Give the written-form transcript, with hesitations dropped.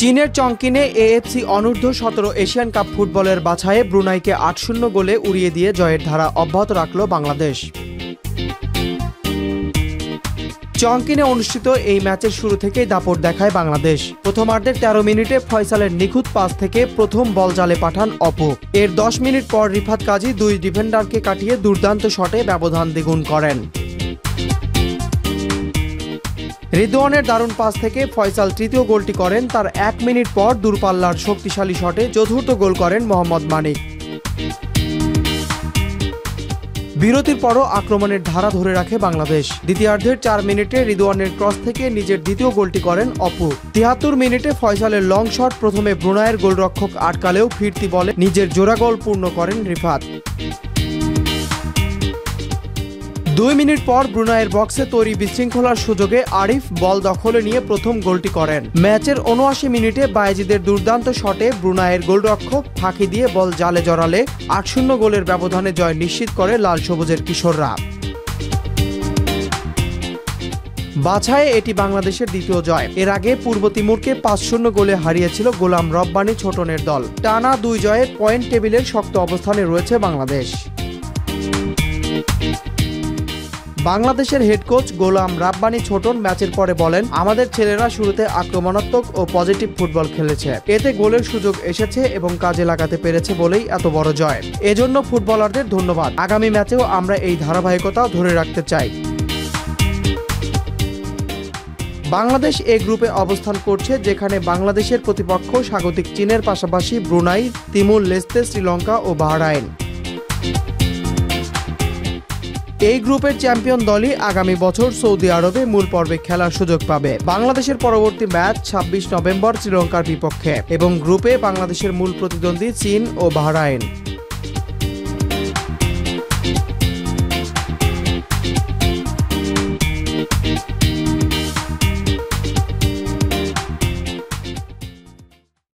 চীনের চংকিনে এএফসি অনূর্ধ্ব 17 Asian cup ফুটবলের বাছাইয়ে ব্রুনাইকে ৮-০ গোলে উড়িয়ে দিয়ে জয়ের ধারা অব্যাহত রাখল বাংলাদেশ। চংকিনে অনুষ্ঠিত এই ম্যাচের শুরু থেকেই দাপট দেখায় বাংলাদেশ। প্রথমার্ধের ১৩ মিনিটে ফয়সালের নিখুঁত পাস থেকে প্রথম বল জালে পাঠান অপু। এর ১০ মিনিট পর রিফাত কাজী দুই ডিফেন্ডারকে কাটিয়ে দুর্দান্ত শটে ব্যবধান দ্বিগুণ করেন। রিদওয়ানের দারুণ পাস থেকে ফয়সাল তৃতীয় গোলটি করেন। তার ১ মিনিট পর দূরপাল্লার শক্তিশালী শটে চতুর্থ গোল করেন মোহাম্মদ মানিক। বিরতির পরও আক্রমণের ধারা ধরে রাখে বাংলাদেশ। দ্বিতীয়ার্ধের ৪ মিনিটে রিদওয়ানের ক্রস থেকে নিজের দ্বিতীয় গোলটি করেন অপু। ৭৩ মিনিটে ফয়সালের লং শট প্রথমে ব্রুনাইয়ের গোলরক্ষক আটকালেও ফিরতি বলে নিজের জোড়া গোল পূর্ণ করেন রিফাত। ২ মিনিট পর ব্রুনাইয়ের বক্সে তৈরি বিশৃঙ্খলার সুযোগে আরিফ বল দখলে নিয়ে প্রথম গোলটি করেন। ম্যাচের ৭৯ মিনিটে বায়েজিদের দুর্দান্ত শটে ব্রুনাইয়ের গোলরক্ষক ফাঁকি দিয়ে বল জালে জড়ালে ৮-০ গোলের ব্যবধানে জয় নিশ্চিত করে লাল সবুজের কিশোররা। বাছাইয়ে এটি বাংলাদেশের দ্বিতীয় জয়। এর আগে পূর্ব তিমুরকে ৫-০ গোলে হারিয়েছিল গোলাম রব্বানী ছোটনের দল। টানা ২ জয়ে পয়েন্ট টেবিলের শক্ত অবস্থানে রয়েছে বাংলাদেশ। বাংলাদেশের হেড কোচ গোলাম রাব্বানী ছোটন ম্যাচের পরে বলেন, আমাদের ছেলেরা শুরুতে আক্রমণাত্মক ও পজিটিভ ফুটবল খেলেছে। এতে গোলের সুযোগ এসেছে এবং কাজে লাগাতে পেরেছে বলেই এত বড় জয়। এজন্য ফুটবলারদের ধন্যবাদ। আগামী ম্যাচেও আমরা এই ধারাবাহিকতা ধরে রাখতে চাই। বাংলাদেশ এ গ্রুপে অবস্থান করছে, যেখানে বাংলাদেশের প্রতিপক্ষ স্বাগতিক চীনের পাশাপাশি ব্রুনাই, তিমুর লেস্তে, শ্রীলঙ্কা ও বাহরাইন। এই গ্রুপের চ্যাম্পিয়ন দলই আগামী বছর সৌদি আরবে মূল পর্বে খেলার সুযোগ পাবে। বাংলাদেশের পরবর্তী ম্যাচ ২৬ নভেম্বর শ্রীলঙ্কার বিপক্ষে এবং গ্রুপে বাংলাদেশের মূল প্রতিদ্বন্দ্বী চীন ও বাহরাইন।